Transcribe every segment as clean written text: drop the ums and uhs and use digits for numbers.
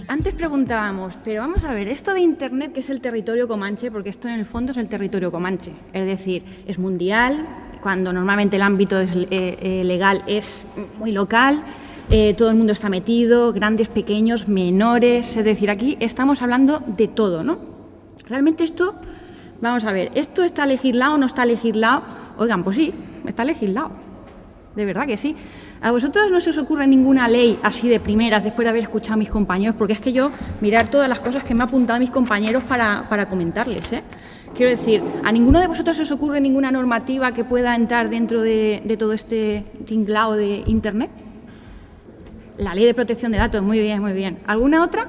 Antes preguntábamos, pero vamos a ver, esto de Internet, ¿qué es el territorio comanche? Porque esto en el fondo es el territorio comanche, es decir, es mundial, cuando normalmente el ámbito legal es muy local, todo el mundo está metido, grandes, pequeños, menores, es decir, aquí estamos hablando de todo, ¿no? Realmente esto, vamos a ver, ¿esto está legislado o no está legislado? Oigan, pues sí, está legislado, de verdad que sí. ¿A vosotros no se os ocurre ninguna ley así de primeras después de haber escuchado a mis compañeros? Porque es que yo, mirar todas las cosas que me han apuntado mis compañeros para comentarles, ¿eh? Quiero decir, ¿a ninguno de vosotros se os ocurre ninguna normativa que pueda entrar dentro de todo este tinglao de Internet? La ley de protección de datos, muy bien, muy bien. ¿Alguna otra?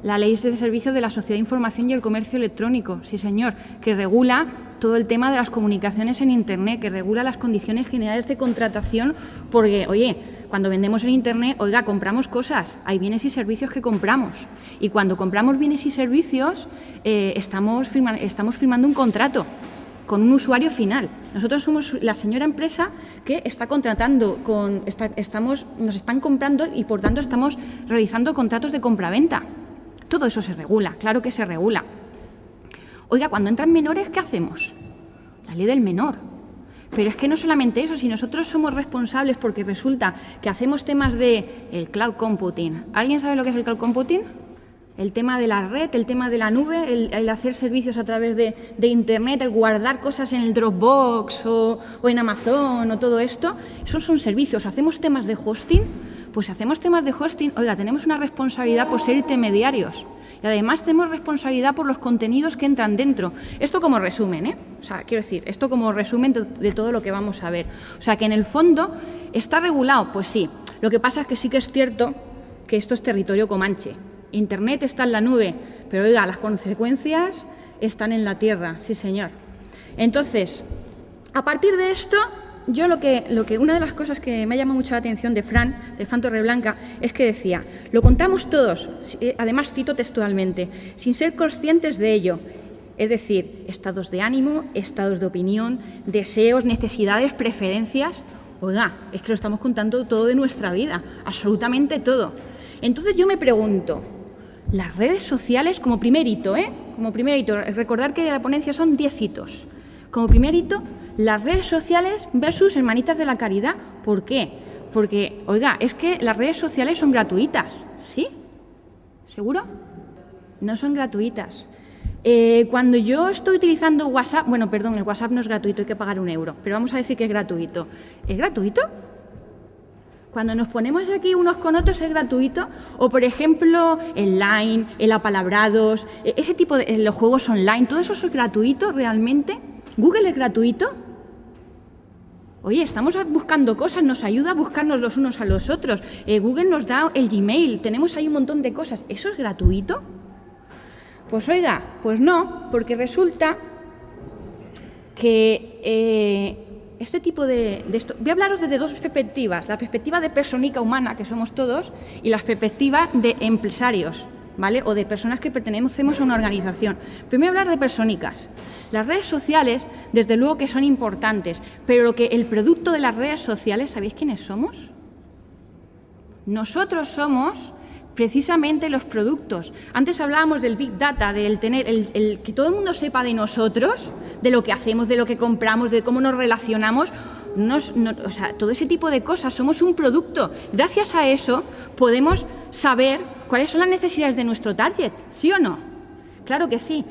La ley de servicios de la sociedad de información y el comercio electrónico, sí señor, que regula todo el tema de las comunicaciones en Internet, que regula las condiciones generales de contratación, porque, oye, cuando vendemos en Internet, oiga, compramos cosas, hay bienes y servicios que compramos. Y cuando compramos bienes y servicios, estamos firmando un contrato con un usuario final. Nosotros somos la señora empresa que está contratando, nos están comprando y, por tanto, estamos realizando contratos de compraventa. Todo eso se regula, claro que se regula. Oiga, cuando entran menores, ¿qué hacemos? La ley del menor. Pero es que no solamente eso, si nosotros somos responsables porque resulta que hacemos temas de el cloud computing. ¿Alguien sabe lo que es el cloud computing? El tema de la red, el tema de la nube, el hacer servicios a través de Internet, el guardar cosas en el Dropbox o en Amazon o todo esto. Esos son servicios. ¿Hacemos temas de hosting? Pues si hacemos temas de hosting, oiga, tenemos una responsabilidad por ser intermediarios. Y además tenemos responsabilidad por los contenidos que entran dentro. Esto como resumen, ¿eh? O sea, quiero decir, esto como resumen de todo lo que vamos a ver. O sea, que en el fondo, ¿está regulado? Pues sí. Lo que pasa es que sí que es cierto que esto es territorio comanche. Internet está en la nube, pero oiga, las consecuencias están en la tierra, sí señor. Entonces, a partir de esto, yo una de las cosas que me ha llamado mucho la atención de Fran Torreblanca, es que decía, lo contamos todos, además cito textualmente, sin ser conscientes de ello. Es decir, estados de ánimo, estados de opinión, deseos, necesidades, preferencias. Oiga, es que lo estamos contando todo de nuestra vida, absolutamente todo. Entonces yo me pregunto, las redes sociales como primer hito, como primer hito, recordar que la ponencia son 10 hitos. Como primer hito, las redes sociales versus Hermanitas de la Caridad. ¿Por qué? Porque, oiga, es que las redes sociales son gratuitas, ¿sí? ¿Seguro? No son gratuitas. Cuando yo estoy utilizando WhatsApp, bueno, perdón, el WhatsApp no es gratuito, hay que pagar €1, pero vamos a decir que es gratuito. ¿Es gratuito? Cuando nos ponemos aquí unos con otros es gratuito, o por ejemplo el Line, el apalabrados, ese tipo de los juegos online, todo eso es gratuito realmente. ¿Google es gratuito? Oye, estamos buscando cosas, nos ayuda a buscarnos los unos a los otros. Google nos da el Gmail, tenemos ahí un montón de cosas. ¿Eso es gratuito? Pues oiga, pues no, porque resulta que este tipo de esto... Voy a hablaros desde dos perspectivas, la perspectiva de personita humana, que somos todos, y la perspectiva de empresarios, ¿vale? O de personas que pertenecemos a una organización. Primero hablar de personicas. Las redes sociales, desde luego que son importantes, pero el producto de las redes sociales, ¿sabéis quiénes somos? Nosotros somos precisamente los productos. Antes hablábamos del Big Data, del tener que todo el mundo sepa de nosotros, de lo que hacemos, de lo que compramos, de cómo nos relacionamos. O sea, todo ese tipo de cosas, somos un producto. Gracias a eso podemos saber cuáles son las necesidades de nuestro target, ¿sí o no? Claro que sí.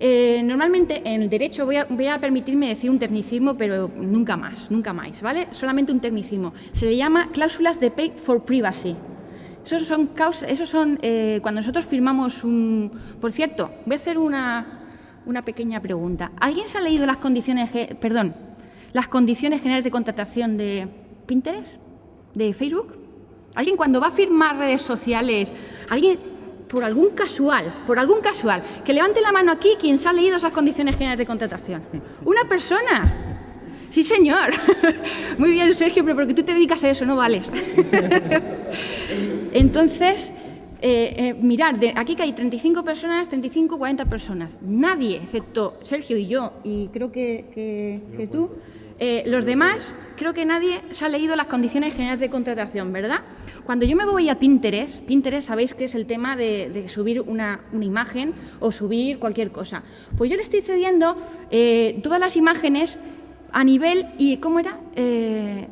Normalmente en el derecho voy a permitirme decir un tecnicismo, pero nunca más, ¿vale? Solamente un tecnicismo. Se le llama cláusulas de pay for privacy. Esos son cuando nosotros firmamos un... Por cierto, voy a hacer una pequeña pregunta. ¿Alguien se ha leído las condiciones generales de contratación de Pinterest, de Facebook? ¿Alguien cuando va a firmar redes sociales, por algún casual, que levante la mano aquí quien se ha leído esas condiciones generales de contratación? ¿Una persona? Sí, señor. Muy bien, Sergio, pero porque tú te dedicas a eso, no vales. Entonces, mirad, aquí que hay 35 personas, 35, 40 personas. Nadie, excepto Sergio y yo, y creo que tú, los demás, creo que nadie se ha leído las condiciones generales de contratación, ¿verdad? Cuando yo me voy a Pinterest, sabéis que es el tema de subir una imagen o subir cualquier cosa. Pues yo le estoy cediendo todas las imágenes a nivel,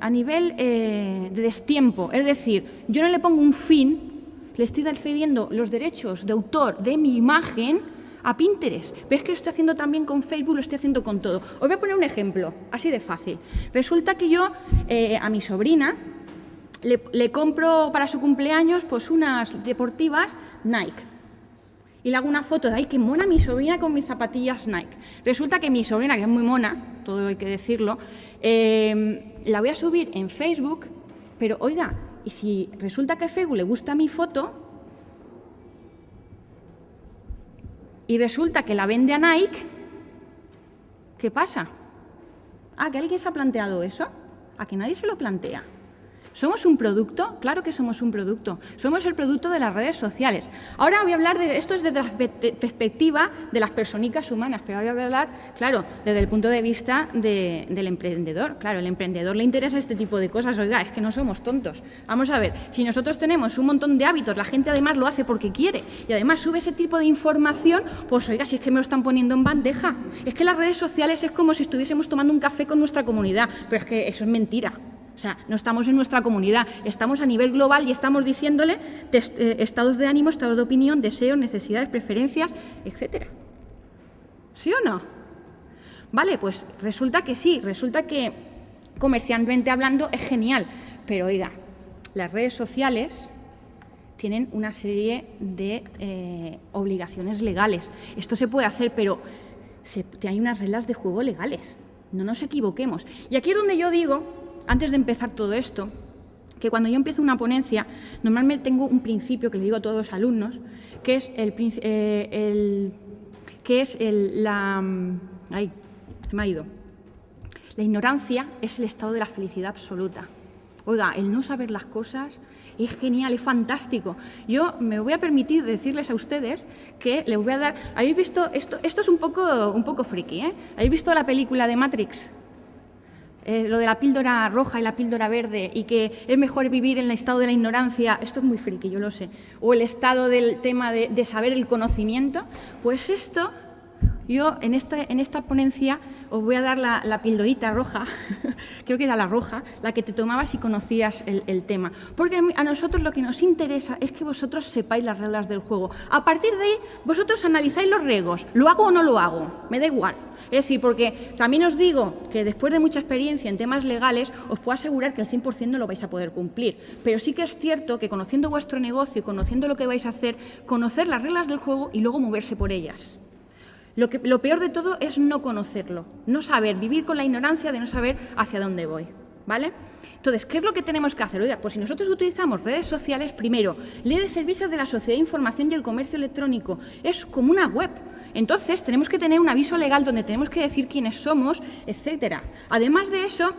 a nivel de destiempo. Es decir, yo no le pongo un fin, le estoy cediendo los derechos de autor de mi imagen a Pinterest. ¿Ves que lo estoy haciendo también con Facebook? Lo estoy haciendo con todo. Os voy a poner un ejemplo, así de fácil. Resulta que yo a mi sobrina le compro para su cumpleaños pues unas deportivas Nike. Y le hago una foto de, ¡ay, qué mona mi sobrina con mis zapatillas Nike! Resulta que mi sobrina, que es muy mona, todo hay que decirlo, la voy a subir en Facebook, pero, oiga, y si resulta que a Facebook le gusta mi foto y resulta que la vende a Nike, ¿qué pasa? ¿Que alguien se ha planteado eso? ¿A que nadie se lo plantea? ¿Somos un producto? Claro que somos un producto. Somos el producto de las redes sociales. Ahora voy a hablar de esto desde la perspectiva de las personicas humanas, pero ahora voy a hablar, claro, desde el punto de vista del emprendedor. Claro, al emprendedor le interesa este tipo de cosas. Oiga, es que no somos tontos. Vamos a ver, si nosotros tenemos un montón de hábitos, la gente además lo hace porque quiere y además sube ese tipo de información, pues oiga, si es que me lo están poniendo en bandeja. Es que las redes sociales es como si estuviésemos tomando un café con nuestra comunidad, pero es que eso es mentira. O sea, no estamos en nuestra comunidad, estamos a nivel global y estamos diciéndole estados de ánimo, estados de opinión, deseos, necesidades, preferencias, etcétera. ¿Sí o no? Vale, pues resulta que sí, resulta que comercialmente hablando es genial, pero oiga, las redes sociales tienen una serie de obligaciones legales. Esto se puede hacer, pero hay unas reglas de juego legales, no nos equivoquemos. Y aquí es donde yo digo, antes de empezar todo esto, que cuando yo empiezo una ponencia, normalmente tengo un principio que le digo a todos los alumnos, que es la ignorancia es el estado de la felicidad absoluta. Oiga, el no saber las cosas es genial, es fantástico. Yo me voy a permitir decirles a ustedes que les voy a dar... ¿Habéis visto esto? Esto es un poco friki, ¿eh? ¿Habéis visto la película de Matrix? Lo de la píldora roja y la píldora verde y que es mejor vivir en el estado de la ignorancia, esto es muy friki, yo lo sé, o el estado del tema de saber el conocimiento, pues esto, yo en esta ponencia os voy a dar la pildorita roja, creo que era la roja, la que te tomabas si conocías el tema. Porque a nosotros lo que nos interesa es que vosotros sepáis las reglas del juego. A partir de ahí, vosotros analizáis los riesgos. ¿Lo hago o no lo hago? Me da igual. Es decir, porque también os digo que después de mucha experiencia en temas legales, os puedo asegurar que el 100% no lo vais a poder cumplir. Pero sí que es cierto que conociendo vuestro negocio, conociendo lo que vais a hacer, conocer las reglas del juego y luego moverse por ellas. Lo peor de todo es no conocerlo, no saber, vivir con la ignorancia de no saber hacia dónde voy, ¿vale? Entonces, ¿qué es lo que tenemos que hacer? Oiga, pues si nosotros utilizamos redes sociales, primero, Ley de Servicios de la Sociedad de Información y el Comercio Electrónico, es como una web. Entonces, tenemos que tener un aviso legal donde tenemos que decir quiénes somos, etcétera. Además de eso,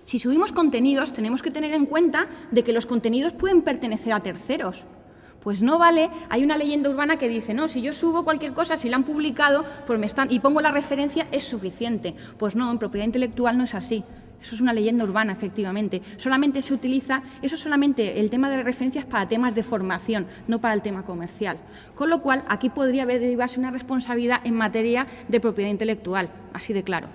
si subimos contenidos, tenemos que tener en cuenta de que los contenidos pueden pertenecer a terceros. Pues no vale, hay una leyenda urbana que dice, no, si yo subo cualquier cosa, si la han publicado, pues y pongo la referencia, es suficiente. Pues no, en propiedad intelectual no es así. Eso es una leyenda urbana, efectivamente. Solamente se utiliza, el tema de las referencias para temas de formación, no para el tema comercial. Con lo cual, aquí podría derivarse una responsabilidad en materia de propiedad intelectual, así de claro.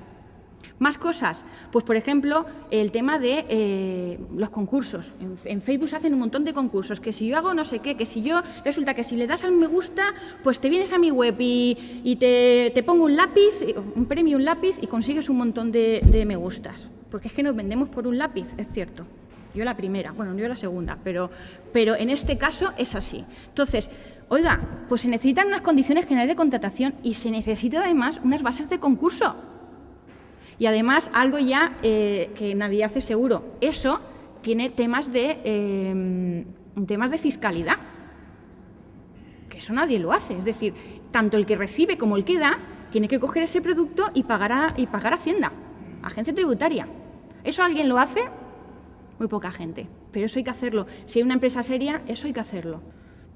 Más cosas, pues por ejemplo, el tema de los concursos. En Facebook se hacen un montón de concursos, que si yo hago no sé qué, que si yo, resulta que si le das al me gusta, pues te vienes a mi web y te pongo un lápiz, un premio, un lápiz y consigues un montón de me gustas. Porque es que nos vendemos por un lápiz, es cierto. Yo la primera, bueno, yo la segunda, pero en este caso es así. Entonces, oiga, pues se necesitan unas condiciones generales de contratación y se necesitan además unas bases de concurso. Y además, algo ya que nadie hace seguro, eso tiene temas de fiscalidad, que eso nadie lo hace. Es decir, tanto el que recibe como el que da tiene que coger ese producto y pagar Hacienda, agencia tributaria. ¿Eso alguien lo hace? Muy poca gente. pero eso hay que hacerlo. Si hay una empresa seria, eso hay que hacerlo.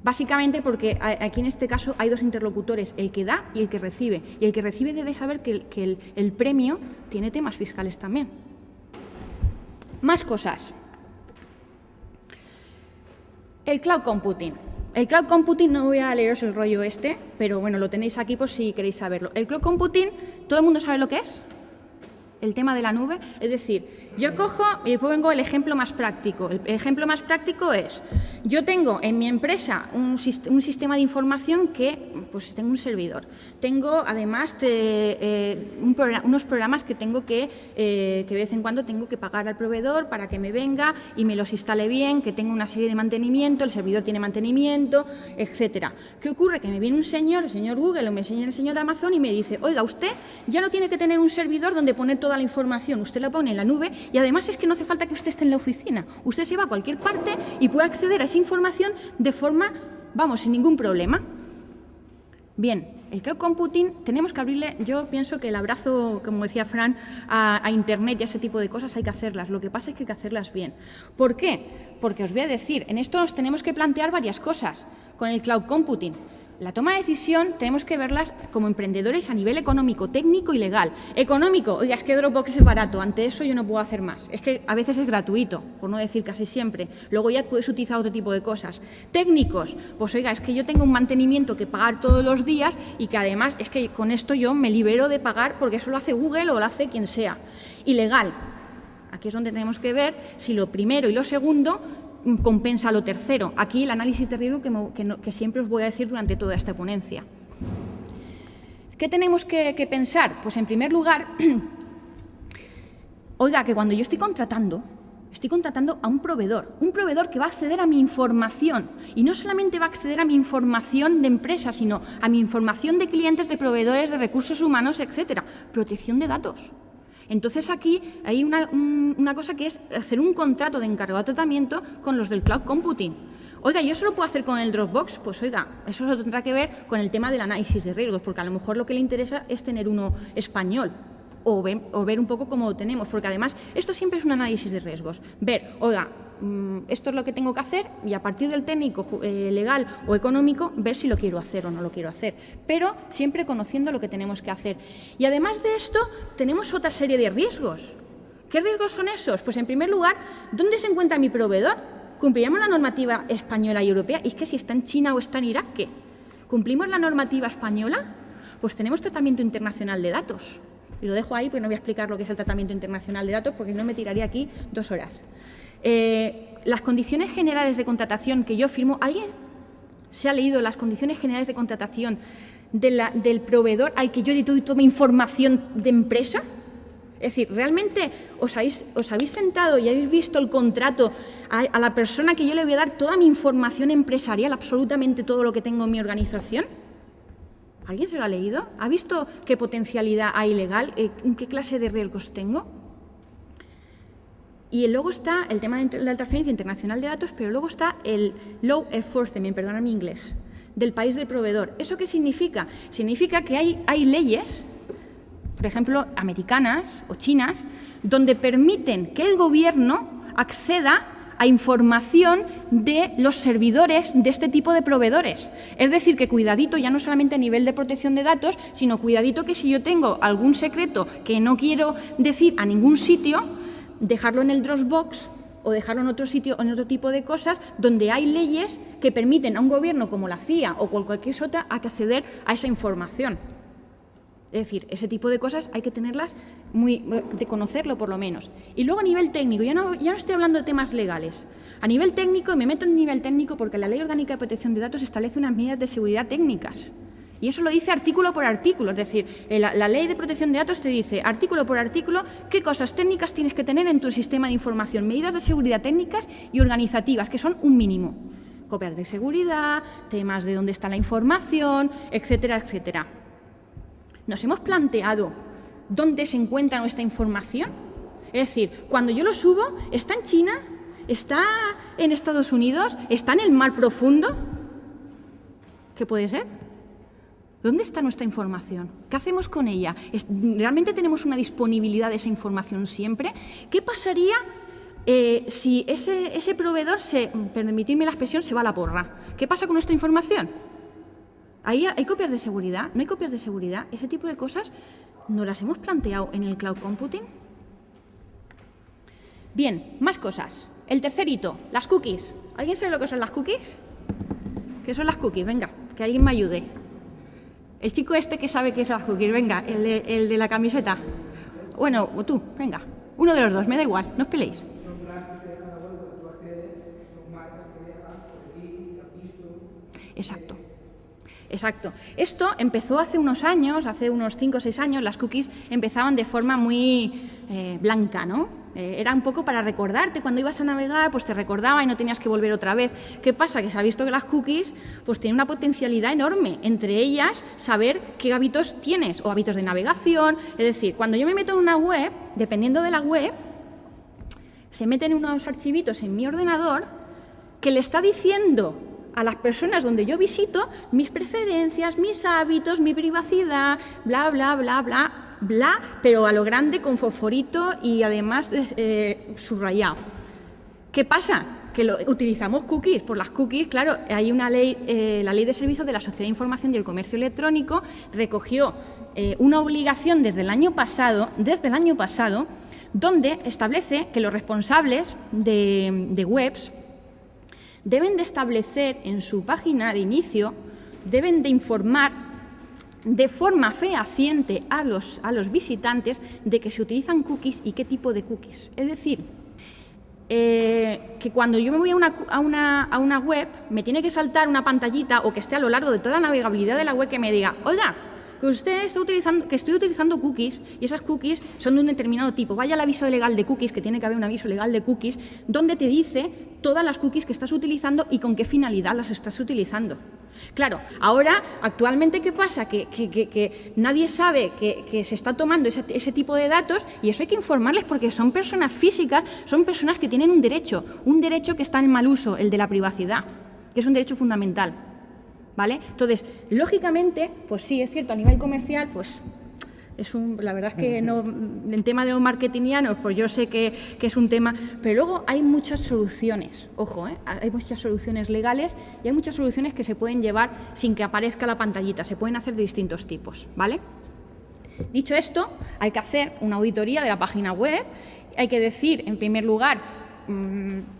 Básicamente porque aquí en este caso hay dos interlocutores, el que da y el que recibe. Y el que recibe debe saber que el premio tiene temas fiscales también. Más cosas. El cloud computing. El cloud computing, no voy a leeros el rollo pero bueno, lo tenéis aquí por si queréis saberlo. El cloud computing, ¿todo el mundo sabe lo que es? El tema de la nube. Es decir, yo cojo y pongo el ejemplo más práctico. El ejemplo más práctico es, yo tengo en mi empresa un sistema de información que, pues tengo un servidor. Tengo además unos programas que tengo que de vez en cuando tengo que pagar al proveedor para que me venga y me los instale bien, que tengo una serie de mantenimiento, el servidor tiene mantenimiento, etcétera. ¿Qué ocurre? Que me viene un señor, el señor Google o me enseña el señor Amazon y me dice, oiga, usted ya no tiene que tener un servidor donde poner toda la información, usted la pone en la nube y además es que no hace falta que usted esté en la oficina. Usted se va a cualquier parte y puede acceder a esa información de forma, vamos, sin ningún problema. Bien, el cloud computing tenemos que abrirle, yo pienso que el abrazo, como decía Fran, a Internet y a ese tipo de cosas hay que hacerlas. Lo que pasa es que hay que hacerlas bien. ¿Por qué? Porque os voy a decir, en esto nos tenemos que plantear varias cosas con el cloud computing. La toma de decisión tenemos que verlas como emprendedores a nivel económico, técnico y legal. Económico, oiga, es que Dropbox es barato, ante eso yo no puedo hacer más. Es que a veces es gratuito, por no decir casi siempre. Luego ya puedes utilizar otro tipo de cosas. Técnicos, pues oiga, es que yo tengo un mantenimiento que pagar todos los días y que además es que con esto yo me libero de pagar porque eso lo hace Google o lo hace quien sea. Y legal, aquí es donde tenemos que ver si lo primero y lo segundo compensa lo tercero. Aquí el análisis de riesgo que siempre os voy a decir durante toda esta ponencia. ¿Qué tenemos que pensar? Pues en primer lugar, oiga, que cuando yo estoy contratando a un proveedor que va a acceder a mi información y no solamente va a acceder a mi información de empresa, sino a mi información de clientes, de proveedores, de recursos humanos, etcétera. Protección de datos. Entonces, aquí hay una cosa que es hacer un contrato de encargado de tratamiento con los del cloud computing. Oiga, ¿yo eso lo puedo hacer con el Dropbox? Pues oiga, eso lo tendrá que ver con el tema del análisis de riesgos, porque a lo mejor lo que le interesa es tener uno español o ver un poco cómo lo tenemos, porque además esto siempre es un análisis de riesgos. Ver, oiga, esto es lo que tengo que hacer y a partir del técnico, legal o económico, ver si lo quiero hacer o no lo quiero hacer. Pero siempre conociendo lo que tenemos que hacer. Y además de esto, tenemos otra serie de riesgos. ¿Qué riesgos son esos? Pues en primer lugar, ¿dónde se encuentra mi proveedor? ¿Cumpliremos la normativa española y europea? Y es que si está en China o está en Irak, ¿qué? ¿Cumplimos la normativa española? Pues tenemos tratamiento internacional de datos. Y lo dejo ahí porque no voy a explicar lo que es el tratamiento internacional de datos porque no me tiraría aquí 2 horas. Las condiciones generales de contratación que yo firmo, ¿alguien se ha leído las condiciones generales de contratación del proveedor al que yo le doy toda mi información de empresa? Es decir, ¿realmente os habéis sentado y habéis visto el contrato a la persona que yo le voy a dar toda mi información empresarial, absolutamente todo lo que tengo en mi organización? ¿Alguien se lo ha leído? ¿Ha visto qué potencialidad hay legal? ¿Qué clase de riesgos tengo? Y luego está el tema de la transferencia internacional de datos, pero luego está el law enforcement, perdonad mi inglés, del país del proveedor. ¿Eso qué significa? Significa que hay leyes, por ejemplo, americanas o chinas, donde permiten que el gobierno acceda a información de los servidores de este tipo de proveedores. Es decir, que cuidadito, ya no solamente a nivel de protección de datos, sino cuidadito que si yo tengo algún secreto que no quiero decir a ningún sitio, dejarlo en el Dropbox o dejarlo en otro sitio o en otro tipo de cosas donde hay leyes que permiten a un gobierno como la CIA o cualquier otra acceder a esa información. Es decir, ese tipo de cosas hay que tenerlas de conocerlo por lo menos. Y luego a nivel técnico, ya no estoy hablando de temas legales. A nivel técnico, y me meto en nivel técnico porque la Ley Orgánica de Protección de Datos establece unas medidas de seguridad técnicas. Y eso lo dice artículo por artículo, es decir, la Ley de Protección de Datos te dice, artículo por artículo, qué cosas técnicas tienes que tener en tu sistema de información, medidas de seguridad técnicas y organizativas, que son un mínimo. Copias de seguridad, temas de dónde está la información, etcétera, etcétera. ¿Nos hemos planteado dónde se encuentra nuestra información? Es decir, cuando yo lo subo, ¿está en China? ¿Está en Estados Unidos? ¿Está en el mar profundo? ¿Qué puede ser? ¿Dónde está nuestra información? ¿Qué hacemos con ella? ¿Realmente tenemos una disponibilidad de esa información siempre? ¿Qué pasaría si ese proveedor, permitidme la expresión, se va a la porra. ¿Qué pasa con nuestra información? ¿Hay copias de seguridad? ¿No hay copias de seguridad? Ese tipo de cosas ¿nos las hemos planteado en el cloud computing? Bien, más cosas. El tercer hito, las cookies. ¿Alguien sabe lo que son las cookies? ¿Qué son las cookies? Venga, que alguien me ayude. El chico este que sabe qué son las cookies, venga, el de la camiseta. Bueno, o tú, venga. Uno de los dos, me da igual, no os peleéis. Son trazos que dejan la web cuando tú accedes, son marcas que dejan sobre ti, que has visto. Exacto. Exacto. Esto empezó hace unos años, hace unos 5 o 6 años, las cookies empezaban de forma muy blanca, ¿no? Era un poco para recordarte, cuando ibas a navegar, pues te recordaba y no tenías que volver otra vez. ¿Qué pasa? Que se ha visto que las cookies pues tienen una potencialidad enorme, entre ellas saber qué hábitos tienes, o hábitos de navegación. Es decir, cuando yo me meto en una web, dependiendo de la web, se meten unos archivitos en mi ordenador que le está diciendo a las personas donde yo visito mis preferencias, mis hábitos, mi privacidad, bla, bla, bla, bla, bla, pero a lo grande con fosforito y además subrayado. ¿Qué pasa? Que utilizamos cookies. Por las cookies, claro, hay una ley, la Ley de Servicios de la Sociedad de Información y el Comercio Electrónico recogió una obligación desde el año pasado, donde establece que los responsables de webs deben de establecer en su página de inicio, deben de informar de forma fehaciente a los visitantes de que se utilizan cookies y qué tipo de cookies. Es decir, que cuando yo me voy a una web, me tiene que saltar una pantallita o que esté a lo largo de toda la navegabilidad de la web que me diga, oiga, que estoy utilizando cookies y esas cookies son de un determinado tipo. Vaya al aviso legal de cookies, que tiene que haber un aviso legal de cookies, donde te dice todas las cookies que estás utilizando y con qué finalidad las estás utilizando. Claro, ahora, actualmente, ¿qué pasa? Que nadie sabe que se está tomando ese tipo de datos y eso hay que informarles porque son personas físicas, son personas que tienen un derecho que está en mal uso, el de la privacidad, que es un derecho fundamental. ¿Vale? Entonces, lógicamente, pues sí, es cierto, a nivel comercial, pues la verdad es que no, en tema de los marketingianos, pues yo sé que es un tema, pero luego hay muchas soluciones, ojo, hay muchas soluciones legales y hay muchas soluciones que se pueden llevar sin que aparezca la pantallita, se pueden hacer de distintos tipos, ¿vale? Dicho esto, hay que hacer una auditoría de la página web, hay que decir, en primer lugar,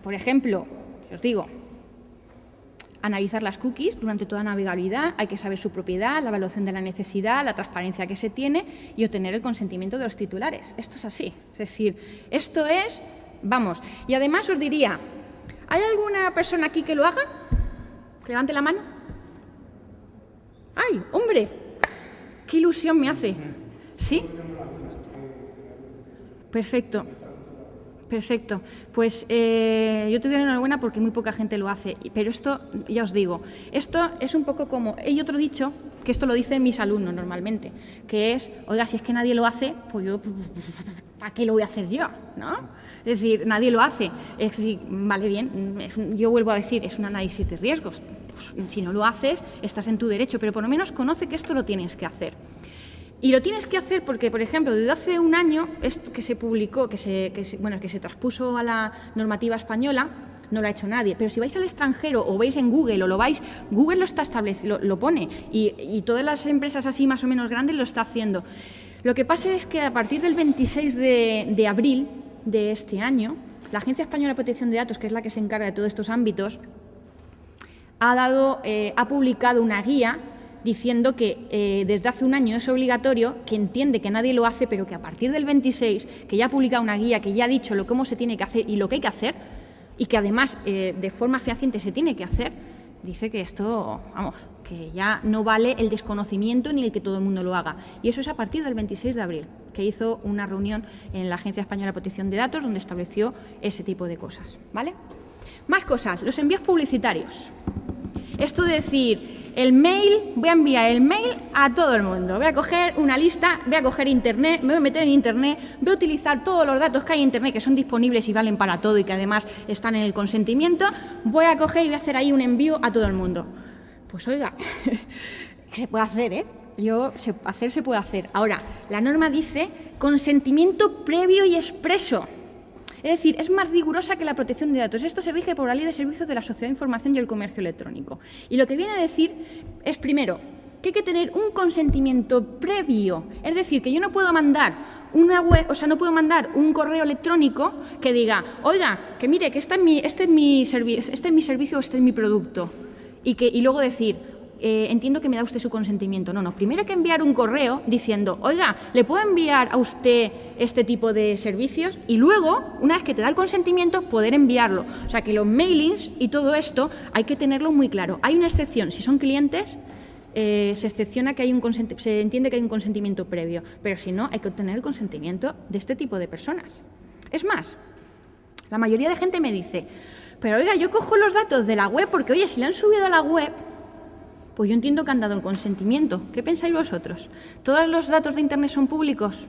por ejemplo, os digo, analizar las cookies durante toda navegabilidad, hay que saber su propiedad, la evaluación de la necesidad, la transparencia que se tiene y obtener el consentimiento de los titulares. Esto es así, es decir, esto es, vamos, y además os diría, ¿hay alguna persona aquí que lo haga? Que levante la mano. ¡Ay, hombre! ¡Qué ilusión me hace! ¿Sí? Perfecto. Perfecto. Pues yo te doy la enhorabuena porque muy poca gente lo hace. Pero esto, ya os digo, esto es un poco como... Hay otro dicho, que esto lo dicen mis alumnos normalmente, que es, oiga, si es que nadie lo hace, pues yo, ¿para qué lo voy a hacer yo? ¿No? Es decir, nadie lo hace. Es decir, vale, bien, yo vuelvo a decir, es un análisis de riesgos. Pues, si no lo haces, estás en tu derecho, pero por lo menos conoce que esto lo tienes que hacer. Y lo tienes que hacer porque, por ejemplo, desde hace un año, esto que se publicó, que se traspuso a la normativa española, no lo ha hecho nadie. Pero si vais al extranjero o veis en Google o lo vais, Google lo está estableciendo, lo pone, y todas las empresas así más o menos grandes lo está haciendo. Lo que pasa es que a partir del 26 de abril de este año, la Agencia Española de Protección de Datos, que es la que se encarga de todos estos ámbitos, ha publicado una guía diciendo que desde hace un año es obligatorio, que entiende que nadie lo hace, pero que a partir del 26, que ya ha publicado una guía, que ya ha dicho cómo se tiene que hacer y lo que hay que hacer, y que además de forma fehaciente se tiene que hacer, dice que esto, vamos, que ya no vale el desconocimiento ni el que todo el mundo lo haga. Y eso es a partir del 26 de abril, que hizo una reunión en la Agencia Española de Protección de Datos donde estableció ese tipo de cosas, ¿vale? Más cosas, los envíos publicitarios. Esto de decir... El mail, voy a enviar el mail a todo el mundo. Voy a coger una lista, voy a coger Internet, me voy a meter en Internet, voy a utilizar todos los datos que hay en Internet, que son disponibles y valen para todo y que además están en el consentimiento. Voy a coger y voy a hacer ahí un envío a todo el mundo. Pues oiga, se puede hacer, ¿eh? Se puede hacer. Ahora, la norma dice consentimiento previo y expreso. Es decir, es más rigurosa que la protección de datos. Esto se rige por la Ley de Servicios de la Sociedad de Información y el Comercio Electrónico. Y lo que viene a decir es, primero, que hay que tener un consentimiento previo. Es decir, que yo no puedo mandar una web, o sea, no puedo mandar un correo electrónico que diga, oiga, que mire, que este es mi servicio o este es mi producto. Y luego decir, entiendo que me da usted su consentimiento. No, primero hay que enviar un correo diciendo, oiga, ¿le puedo enviar a usted este tipo de servicios? Y luego, una vez que te da el consentimiento, poder enviarlo. O sea, que los mailings y todo esto hay que tenerlo muy claro. Hay una excepción, si son clientes, se excepciona que se entiende que hay un consentimiento previo, pero si no, hay que obtener el consentimiento de este tipo de personas. Es más, la mayoría de gente me dice, pero oiga, yo cojo los datos de la web porque, oye, si le han subido a la web, pues yo entiendo que han dado el consentimiento. ¿Qué pensáis vosotros? ¿Todos los datos de Internet son públicos?